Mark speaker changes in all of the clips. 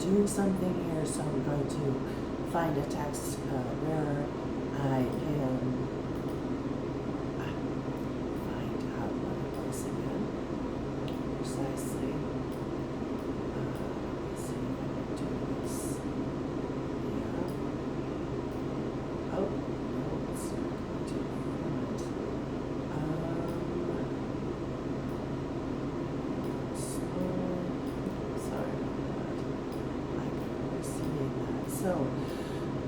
Speaker 1: doing something here, so I'm going to find a text where I can find out what it was again precisely. Let's see if I can do this. Yeah. Oh, no, it's not going to Informant. Sorry about that. I can seeing that. So,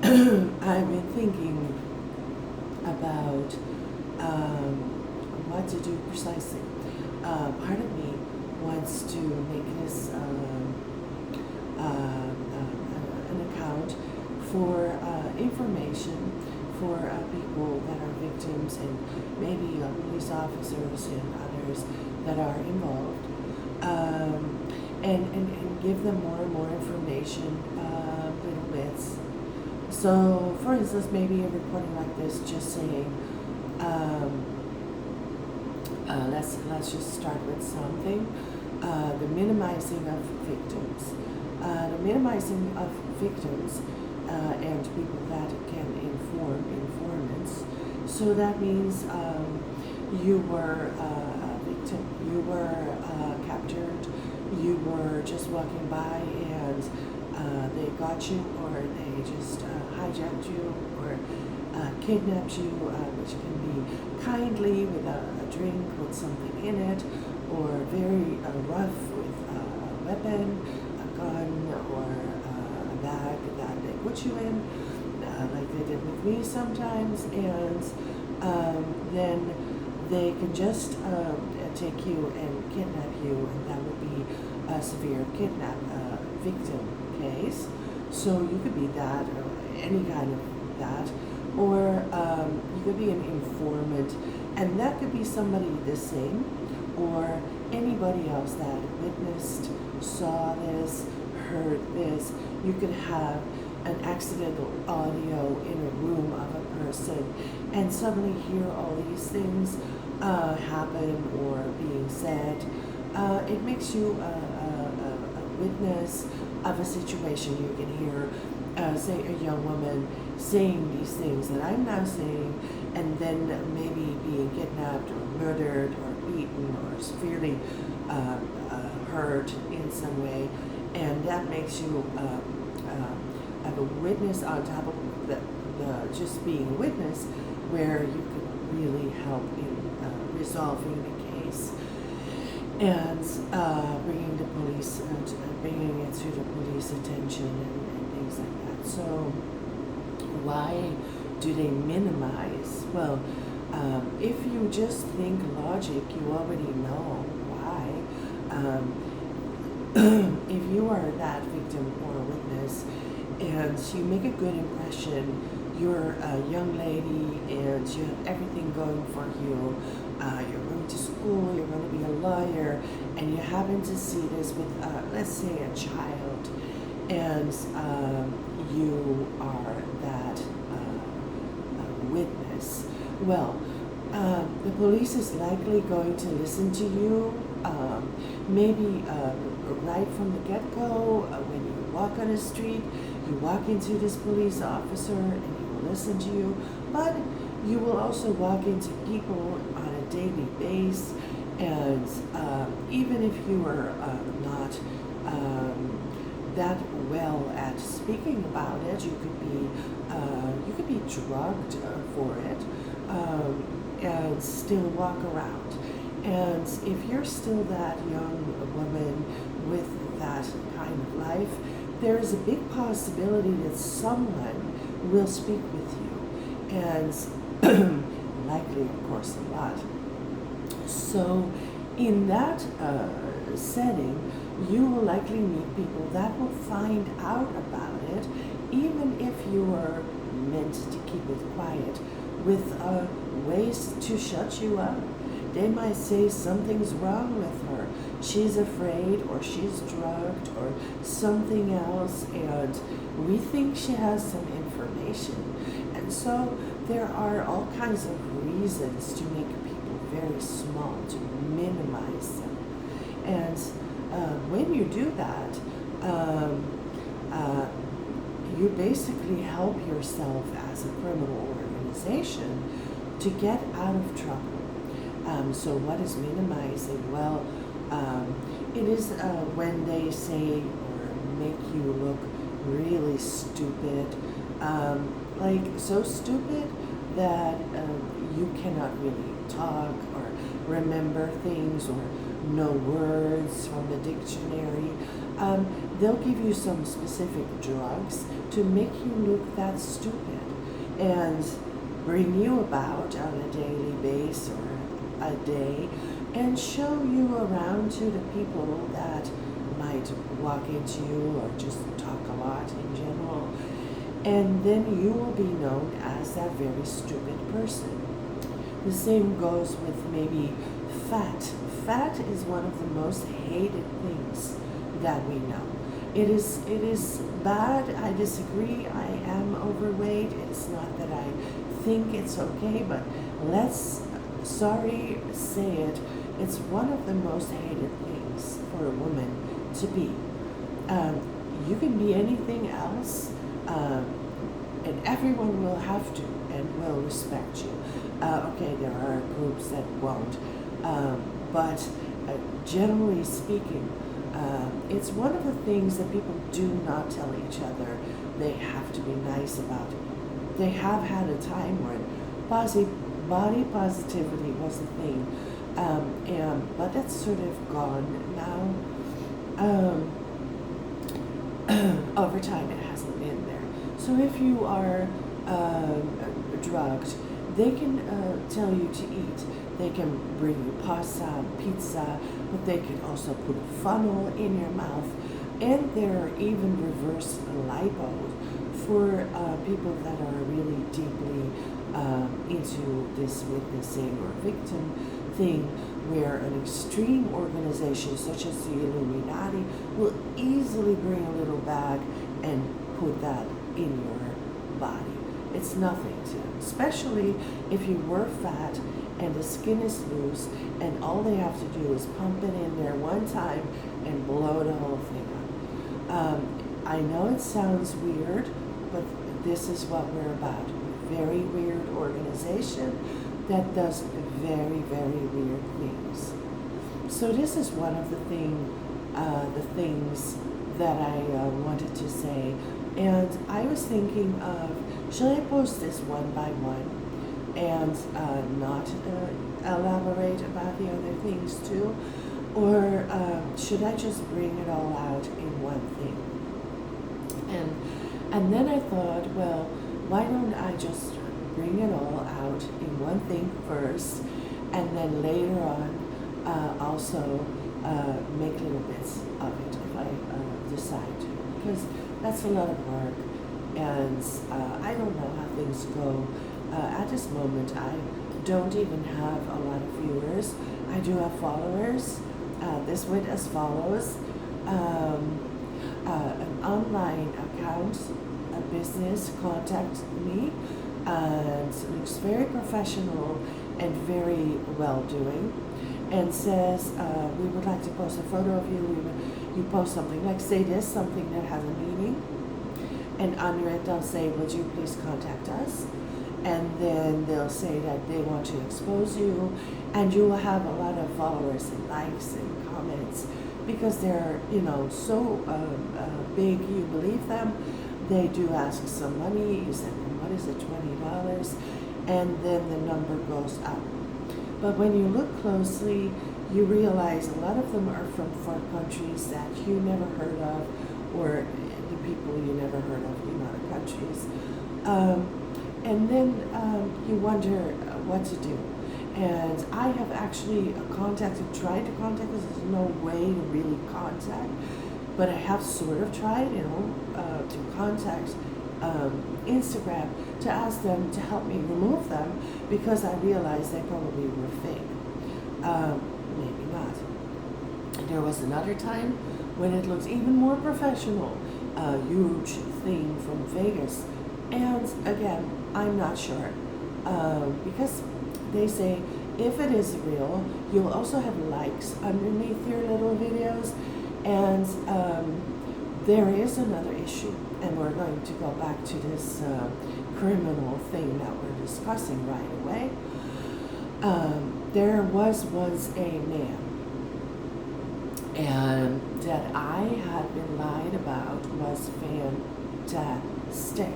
Speaker 1: I've been thinking about what to do precisely. Part of me wants to make this an account for information for people that are victims and maybe police officers and others that are involved, and give them more and more information, little bits. So, for instance, maybe a recording like this, just saying, let's just start with something. The minimizing of victims. The minimizing of victims and people that can inform informants. So that means you were a victim, you were captured, you were just walking by and they got you, or they just hijacked you, or kidnapped you, which can be kindly with a drink with something in it, or very rough with a weapon, a gun, or a bag that they put you in, like they did with me sometimes, and then they can just take you and kidnap you, and that would be a severe kidnap victim case. So you could be that, or any kind of that, or you could be an informant, and that could be somebody the same, or anybody else that witnessed, saw this, heard this. You could have an accidental audio in a room of a person and suddenly hear all these things happen or being said. It makes you a witness of a situation. You can hear, say, a young woman saying these things that I'm now saying, and then maybe being kidnapped or murdered or beaten or severely hurt in some way, and that makes you have a witness on top of the just being a witness, where you could really help in resolving the case and bringing the police, bringing it to the police attention and things like that. So why do they minimize? Well, if you just think logic, you already know why. If you are that victim or a witness and you make a good impression, you're a young lady and you have everything going for you, you're going to school, you're going to be a lawyer, and you happen to see this with, let's say, a child, and you are that witness. Well, the police is likely going to listen to you, maybe right from the get-go. When you walk on the street, you walk into this police officer and he will listen to you, but you will also walk into people on a daily basis, and even if you are not that well at speaking about it, you could be drugged for it, and still walk around. And if you're still that young woman with that kind of life, there is a big possibility that someone will speak with you, and likely, of course, a lot. So in that setting, you will likely meet people that will find out about it, even if you are meant to keep it quiet, with ways to shut you up. They might say something's wrong with her. She's afraid, or she's drugged, or something else, and we think she has some information. And so there are all kinds of reasons to make people very small, to minimize them. And when you do that, you basically help yourself as a criminal organization to get out of trouble. So what is minimizing? Well, it is when they say or make you look really stupid, like so stupid that you cannot really talk or remember things or know words from the dictionary. They'll give you some specific drugs to make you look that stupid and bring you about on a daily basis or a day and show you around to the people that might walk into you or just talk a lot in general. And then you will be known as that very stupid person. The same goes with maybe fat. Fat is one of the most hated things that we know. It is bad. I disagree. I am overweight. It's not that I think it's okay, but sorry say it, it's one of the most hated things for a woman to be. You can be anything else, and everyone will have to and will respect you. Okay, there are groups that won't, but generally speaking, it's one of the things that people do not tell each other they have to be nice about. They have had a time when body positivity was a thing, but that's sort of gone now. Over time, it hasn't been there. So if you are drugged, they can tell you to eat. They can bring you pasta, pizza, but they can also put a funnel in your mouth. And there are even reverse lipo for people that are really deeply into this witnessing or victim thing, where an extreme organization such as the Illuminati will easily bring a little bag and put that in your body. It's nothing to them, especially if you were fat and the skin is loose and all they have to do is pump it in there one time and blow the whole thing up. I know it sounds weird, but this is what we're about. Very weird organization that does very, very weird things. So this is one of the things that I wanted to say. And I was thinking of, should I post this one by one and not elaborate about the other things too? Or should I just bring it all out in one thing? And then I thought, well, why don't I just bring it all out in one thing first, and then later on also make little bits of it if I decide to, because that's a lot of work, and I don't know how things go. At this moment, I don't even have a lot of viewers. I do have followers. This went as follows. An online account, a business contacted me, and looks very professional and very well doing, and says, we would like to post a photo of you. You post something like, say this, something that has a meaning, and under it they'll say, would you please contact us? And then they'll say that they want to expose you, and you will have a lot of followers and likes and comments, because they're, so big, you believe them. They do ask some money. You send them, what is it, $20? And then the number goes up. But when you look closely, you realize a lot of them are from far countries that you never heard of, or the people you never heard of in other countries. And then you wonder what to do. And I have actually tried to contact, because there's no way to really contact, but I have sort of tried, to contact Instagram to ask them to help me remove them, because I realized they probably were fake. Maybe not. There was another time when it looked even more professional, a huge thing from Vegas. And again, I'm not sure, because they say if it is real, you'll also have likes underneath your little videos, and there is another issue, and we're going to go back to this criminal thing that we're discussing right away. There was once a man, and that I had been lied about was fantastic.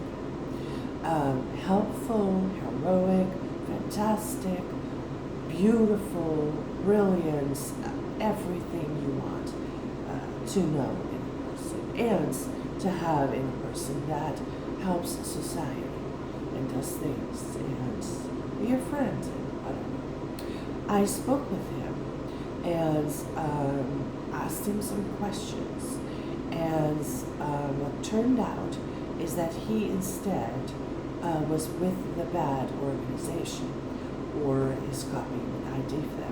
Speaker 1: Helpful, heroic, fantastic, beautiful, brilliance, everything you want to know in a person, and to have in a person that helps society and does things and be a friend and whatever. I spoke with him and asked him some questions, and what turned out is that he instead was with the bad organization, or is copying ID theft.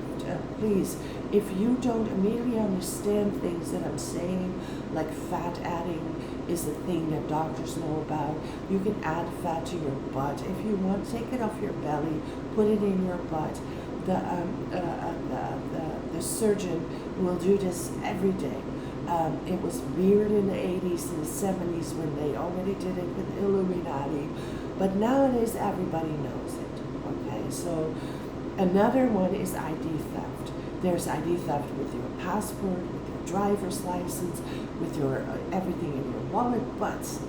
Speaker 1: Please, if you don't immediately understand things that I'm saying, like fat adding is the thing that doctors know about. You can add fat to your butt. If you want, take it off your belly, put it in your butt. The surgeon will do this every day. It was weird in the 80s and the 70s when they already did it with Illuminati, but nowadays everybody knows it. Okay, so another one is ID theft. There's ID theft with your passport, with your driver's license, with your everything in your wallet, but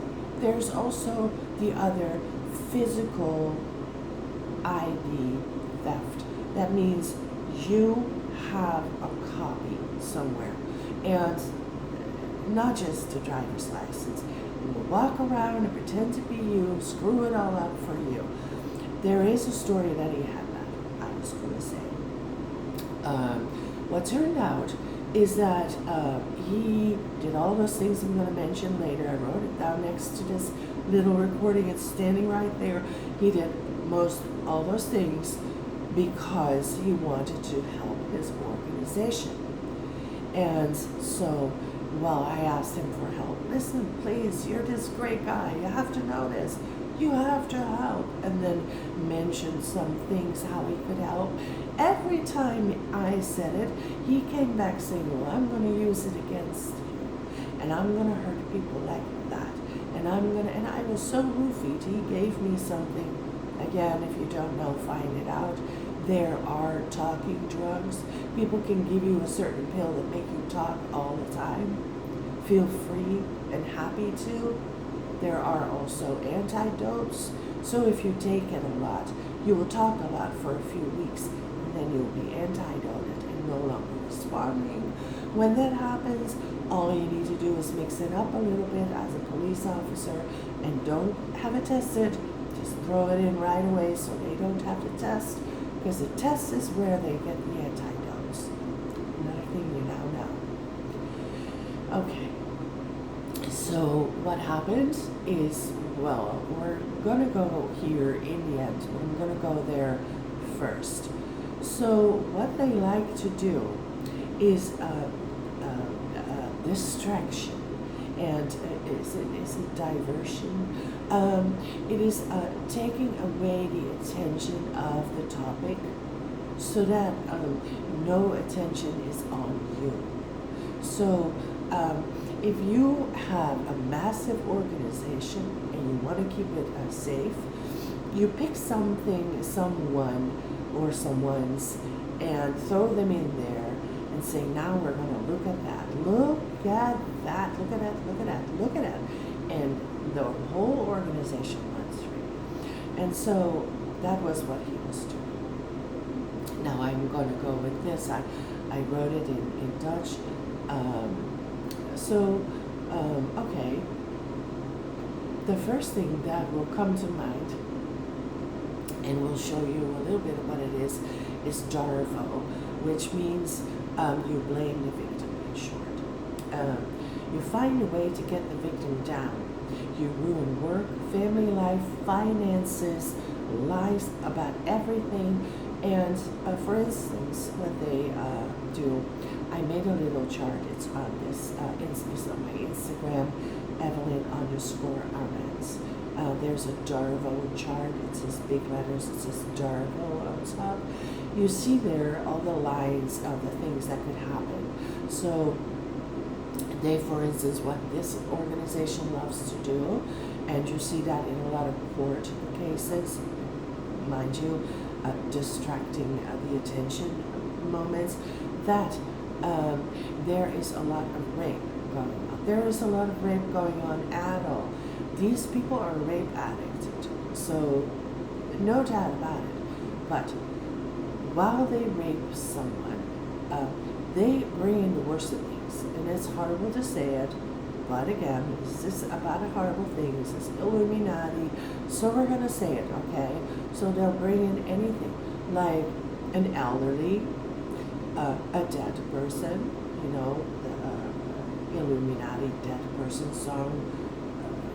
Speaker 1: there's also the other physical ID theft. That means you have a copy somewhere, and not just a driver's license. You will walk around and pretend to be you, screw it all up for you. There is a story that he had that I was going to say. What turned out is that he did all those things I'm going to mention later. I wrote it down next to this little recording. It's standing right there. He did all those things because he wanted to help his organization. And so, well, I asked him for help. Listen, please, you're this great guy. You have to know this. You have to help. And then mentioned some things, how he could help. Every time I said it, he came back saying, well, I'm going to use it against you. And I'm going to hurt people like that. And I was so roofied. He gave me something. Again, if you don't know, find it out. There are talking drugs. People can give you a certain pill that make you talk all the time. Feel free and happy to. There are also antidotes. So if you take it a lot, you will talk a lot for a few weeks, and then you'll be antidoted and no longer responding. When that happens, all you need to do is mix it up a little bit as a police officer, and don't have it tested. Just throw it in right away so they don't have to test, because the test is where they get the antidotes. Another thing you now know. Okay. So what happened is, well, we're going to go here in the end, but I'm going to go there first. So what they like to do is distraction, and is it diversion? It is taking away the attention of the topic so that no attention is on you. So if you have a massive organization and you want to keep it safe, you pick something, someone, or someone's, and throw them in there and say, now we're going to look at that, look at that, look at that, look at that, look at that. And the whole organization went through. And so that was what he was doing. Now I'm going to go with this. I wrote it in Dutch. Okay. The first thing that will come to mind, and we'll show you a little bit of what it is Darvo, which means you blame the victim, in short. You find a way to get the victim down. You ruin work, family life, finances, lies, about everything. And for instance, what they do, I made a little chart. It's on this. It's on my Instagram, Evelyn_Arends. There's a Darvo chart. It says big letters. It says Darvo on top. You see there all the lines of the things that could happen. So They, for instance, what this organization loves to do, and you see that in a lot of court cases, mind you, distracting the attention moments, that there is a lot of rape going on. There is a lot of rape going on at all. These people are rape addicts, so no doubt about it. But while they rape someone, they bring in the worst of things. And it's horrible to say it, but again, this is about a horrible thing. This is Illuminati, so we're going to say it, okay? So they'll bring in anything, like an elderly, a dead person, you know, the Illuminati dead person song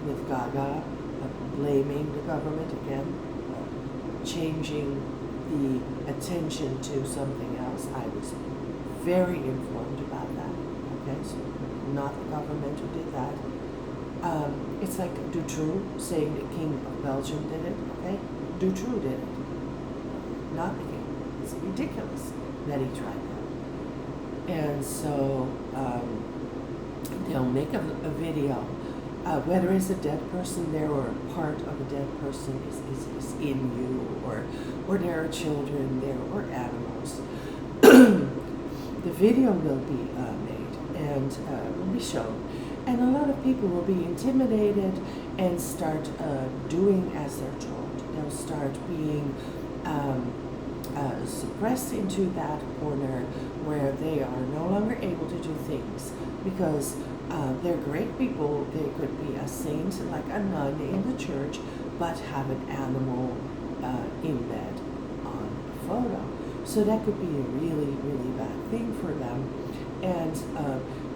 Speaker 1: with Gaga, blaming the government again, changing the attention to something else. I was very informed about that, okay? So not the government who did that. It's like Dutroux saying the King of Belgium did it, okay? Dutroux did it, not the King. It's ridiculous that he tried that. And so they'll make a video, whether it's a dead person there or a part of a dead person is in you, or there are children there or animals. The video will be made and will be shown. And a lot of people will be intimidated and start doing as they're told. They'll start being suppressed into that corner where they are no longer able to do things because they're great people. They could be a saint, like a nun in the church, but have an animal in bed on a photo. So that could be a really, really bad thing for them. And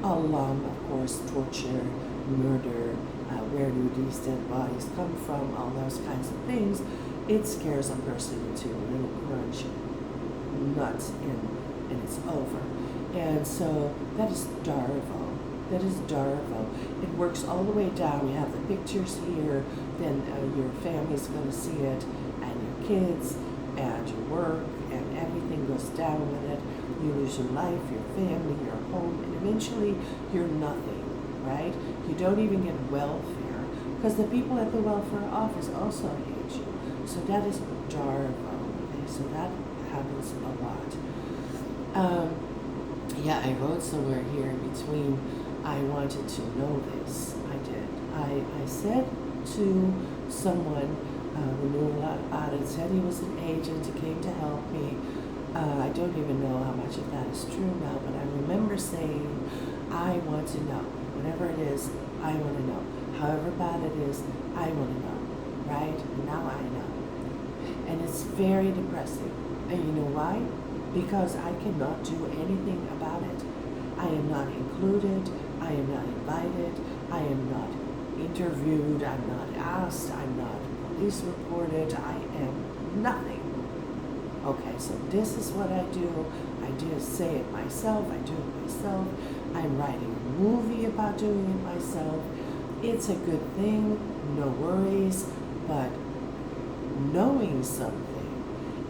Speaker 1: along, of course, torture, murder, where do these dead bodies come from, all those kinds of things. It scares a person into a little crunch, nuts, and it's over. And so that is Darvo. That is Darvo. It works all the way down. You have the pictures here, then your family's going to see it, and your kids, and your work, and everything goes down with it. You lose your life, your family, your home, and eventually you're nothing, right? You don't even get welfare, because the people at the welfare office also hate you. So that is Darvo. Okay? So that happens a lot. Yeah, I wrote somewhere here in between, I wanted to know this. I did. I said to someone who knew a lot about it, said he was an agent, he came to help me. I don't even know how much of that is true now, but I remember saying, I want to know. Whatever it is, I want to know. However bad it is, I want to know. Right? Now I know. And it's very depressing. And you know why? Because I cannot do anything about it. I am not included. I am not invited. I am not interviewed. I'm not asked. I'm not police reported. I am nothing. Okay, so this is what I do. I just say it myself. I do it myself. I'm writing a movie about doing it myself. It's a good thing. No worries. But knowing something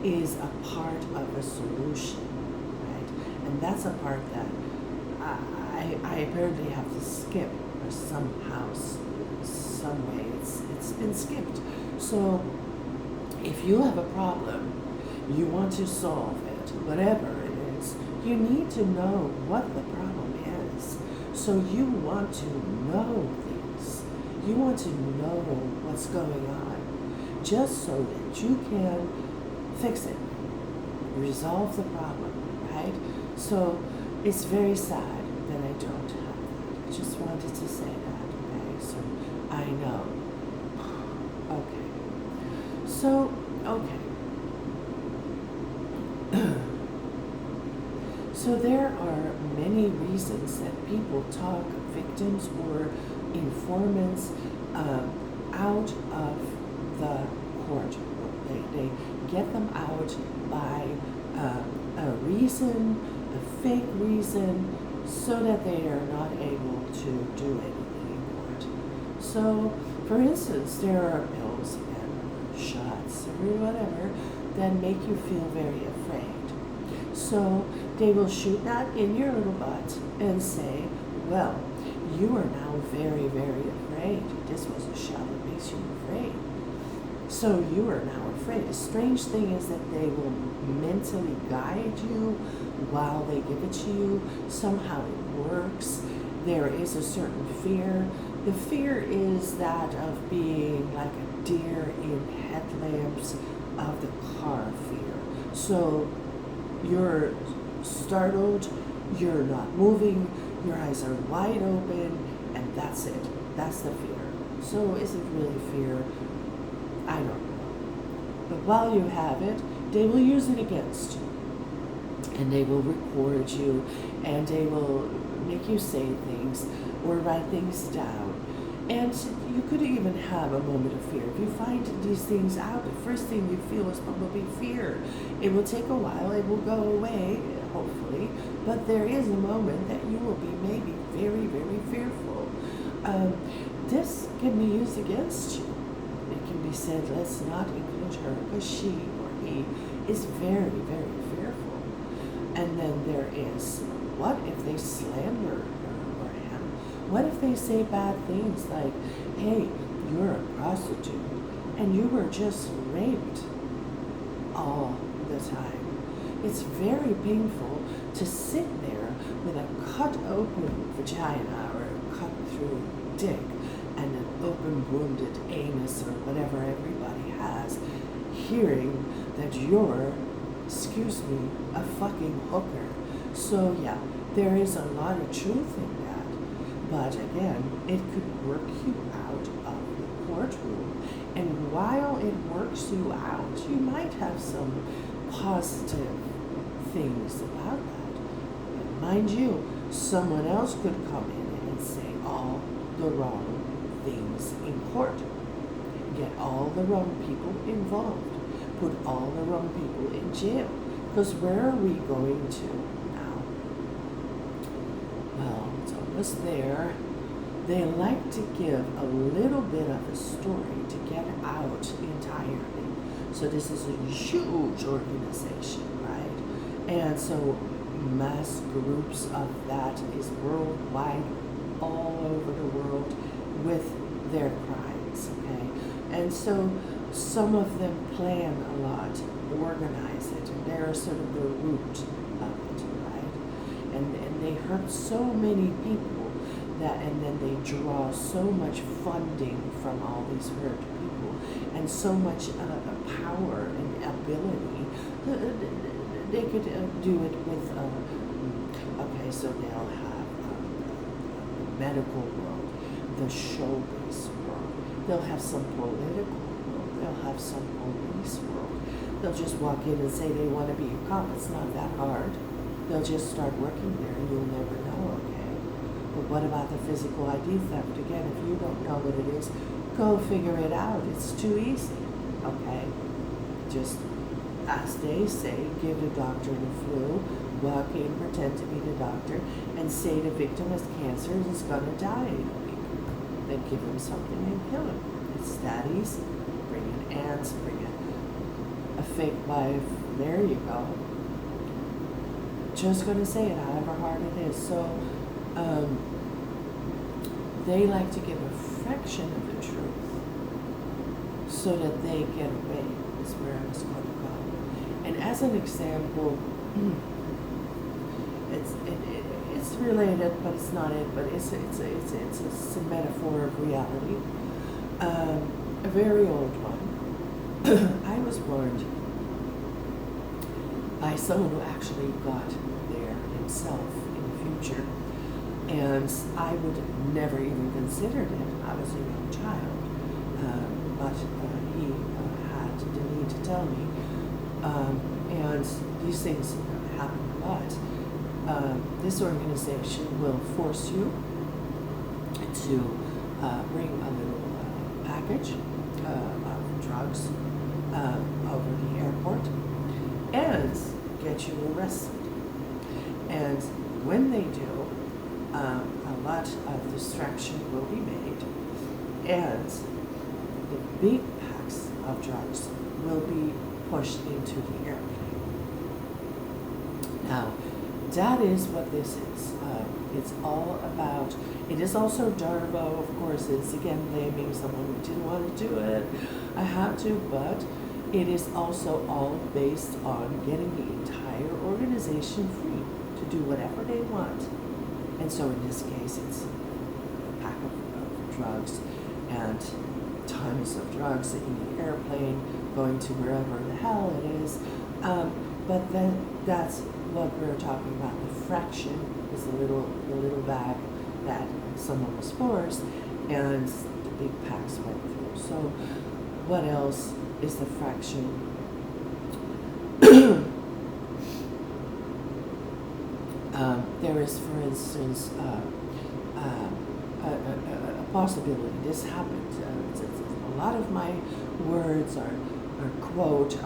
Speaker 1: is a part of a solution, right? And that's a part that I apparently have to skip, or somehow, some way, it's been skipped. So if you have a problem, you want to solve it, whatever it is, you need to know what the problem is. So you want to know things. You want to know what's going on, just so that you can fix it, resolve the problem, right? So it's very sad that I don't have that. I just wanted to say that, okay? So I know. Okay. So, okay. So there are many reasons that people talk victims or informants out of the court. They get them out by a reason, a fake reason, so that they are not able to do anything in court. So, for instance, there are pills and shots or whatever that make you feel very afraid. So they will shoot that in your little butt and say, well, you are now very, very afraid. This was a shot that makes you afraid. So you are now afraid. The strange thing is that they will mentally guide you while they give it to you. Somehow it works. There is a certain fear. The fear is that of being like a deer in headlamps, of the car fear. So you're startled, you're not moving, your eyes are wide open, and that's it. That's the fear. So is it really fear? I don't know. But while you have it, they will use it against you. And they will record you, and they will make you say things or write things down. And you could even have a moment of fear. If you find these things out, the first thing you feel is probably fear. It will take a while, it will go away, hopefully, but there is a moment that you will be maybe very, very fearful. This can be used against you. It can be said, let's not include her because she or he is very, very fearful. And then there is, what if they slander her or him? What if they say bad things like, hey, you're a prostitute and you were just raped all the time? It's very painful to sit there with a cut open vagina or a cut through dick and an open wounded anus or whatever everybody has, hearing that you're, excuse me, a fucking hooker. So yeah, there is a lot of truth in that. But again, it could work you out of the courtroom. And while it works you out, you might have some positive things about that. But mind you, someone else could come in and say all the wrong things in court. Get all the wrong people involved. Put all the wrong people in jail. Because where are we going to now? Well, it's almost there. They like to give a little bit of a story to get out entirely. So this is a huge organization, right? And so mass groups of that is worldwide, all over the world with their crimes, okay? And so some of them plan a lot, organize it, and they're sort of the root of it, right? And they hurt so many people that, and then they draw so much funding from all these hurt people, and so much power and ability. They could do it with, okay, so they'll have the medical world, the showbiz world, they'll have some political world, they'll have some police world. They'll just walk in and say they want to be a cop. It's not that hard. They'll just start working there and you'll never know, okay? But what about the physical ID theft? Again, if you don't know what it is, go figure it out. It's too easy, okay? Just, as they say, give the doctor the flu, walk in, pretend to be the doctor, and say the victim has cancer and is going to die in a week. Then give him something and kill him. It's that easy. Bring in ants, bring in a fake wife. There you go. Just going to say it, however hard it is. So, they like to give a fraction of the truth so that they get away, is where I was going to go. And as an example, it's related, but it's not it. But it's a metaphor of reality. A very old one. I was warned by someone who actually got there himself in the future, and I would never even considered it. I was a young child, but he had the need to tell me. And these things happen a lot. This organization will force you to bring a little package of drugs over the airport and get you arrested. And when they do, a lot of distraction will be made, and the big packs of drugs will be pushed into the airplane. Now, that is what this is. It's all about, it is also Darvo, of course, it's again blaming someone who didn't want to do it. I had to, but it is also all based on getting the entire organization free to do whatever they want. And so in this case, it's a pack of drugs and tons of drugs in the airplane going to wherever the hell it is. But then that's what we're talking about. The fraction is the little bag that someone was forced, and the big packs went through. So what else is the fraction? There is, for instance, a possibility. This happened. A lot of my words are quote,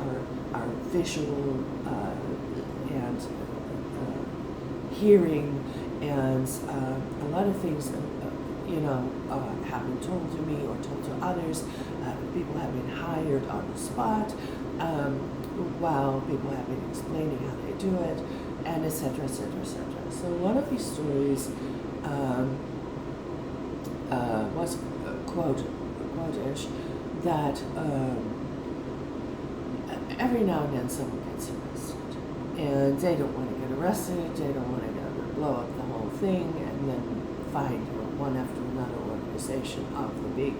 Speaker 1: are visual and hearing, and a lot of things, have been told to me or told to others. People have been hired on the spot, while people have been explaining how they do it, and etc., etc., etc. So one of these stories was quote-ish that every now and then someone gets arrested, and they don't want to get arrested, they don't want to blow up the whole thing and then find one after another organization of the big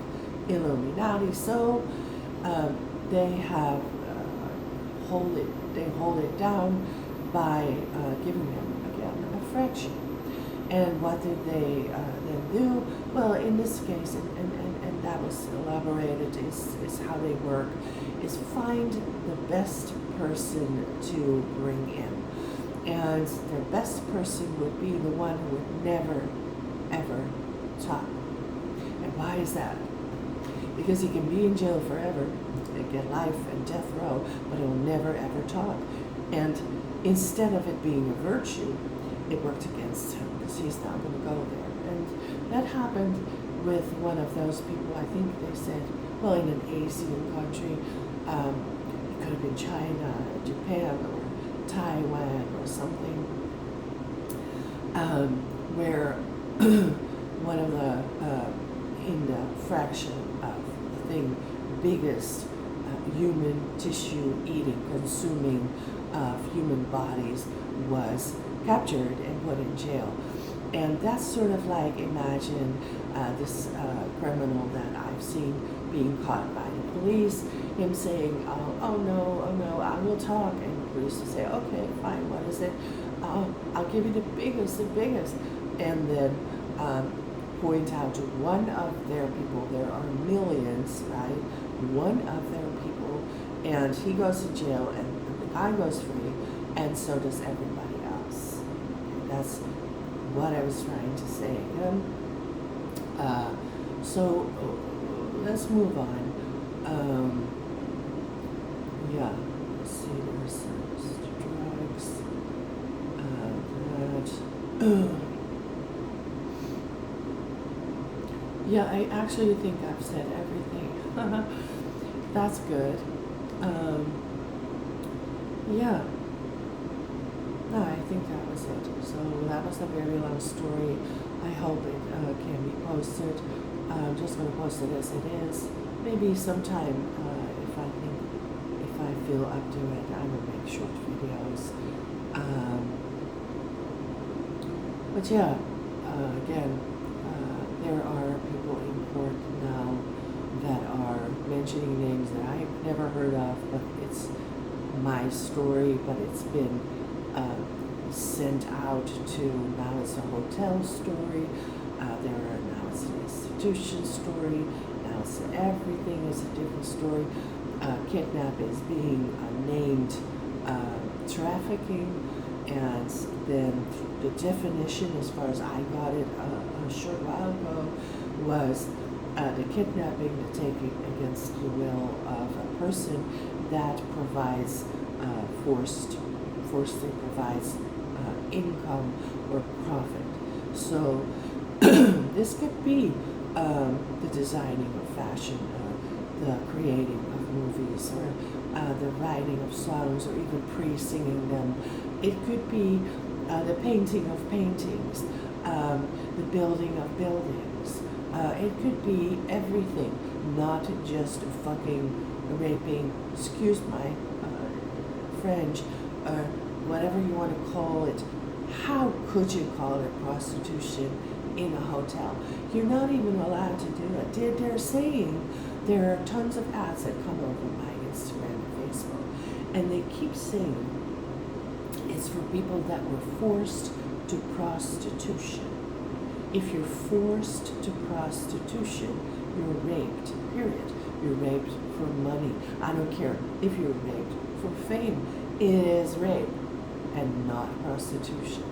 Speaker 1: Illuminati. So they have hold it down by giving them again a fraction. And what did they then do? Well, in this case, and that was elaborated, is how they work, is find the best person to bring in. And their best person would be the one who would never, ever talk. And why is that? Because he can be in jail forever, and get life and death row, but he'll never, ever talk. And instead of it being a virtue, it worked against him, because he's not going to go there. And that happened with one of those people. I think they said, well, in an Asian country, it could have been China, Japan, or Taiwan, or something, where one of the, in the fraction of the thing, biggest human tissue eating, consuming of human bodies was captured and put in jail. And that's sort of like, imagine this criminal that I've seen being caught by the police, him saying, oh no, I will talk. And the police will say, okay, fine, what is it? I'll give you the biggest. And then point out to one of their people, there are millions, right? One of their people, and he goes to jail, and the guy goes free, and so does everybody else. That's what I was trying to say. So let's move on. Let's see, there's drugs, yeah, I actually think I've said everything. That's good. Yeah. No, I think that was it. So that was a very long story. I hope it can be posted. I'm just going to post it as it is. Maybe sometime, if I feel up to it, I will make short videos. But yeah, again, there are people in court now that are mentioning names that I've never heard of, but it's my story, but it's been sent out to, now it's a hotel story, now it's an institution story, now it's everything is a different story. Kidnap is being named trafficking, and then the definition, as far as I got it a short while ago, was the kidnapping, the taking against the will of a person that provides forcefully provides income or profit. So this could be the designing of fashion, the creating of movies, or the writing of songs, or even pre-singing them. It could be the painting of paintings, the building of buildings. It could be everything, not just fucking raping, excuse my French, or whatever you want to call it. How could you call it prostitution in a hotel? You're not even allowed to do it. They're saying there are tons of ads that come over my Instagram and Facebook, and they keep saying it's for people that were forced to prostitution. If you're forced to prostitution, you're raped, period. You're raped for money. I don't care if you're raped for fame. It is rape and not prostitution.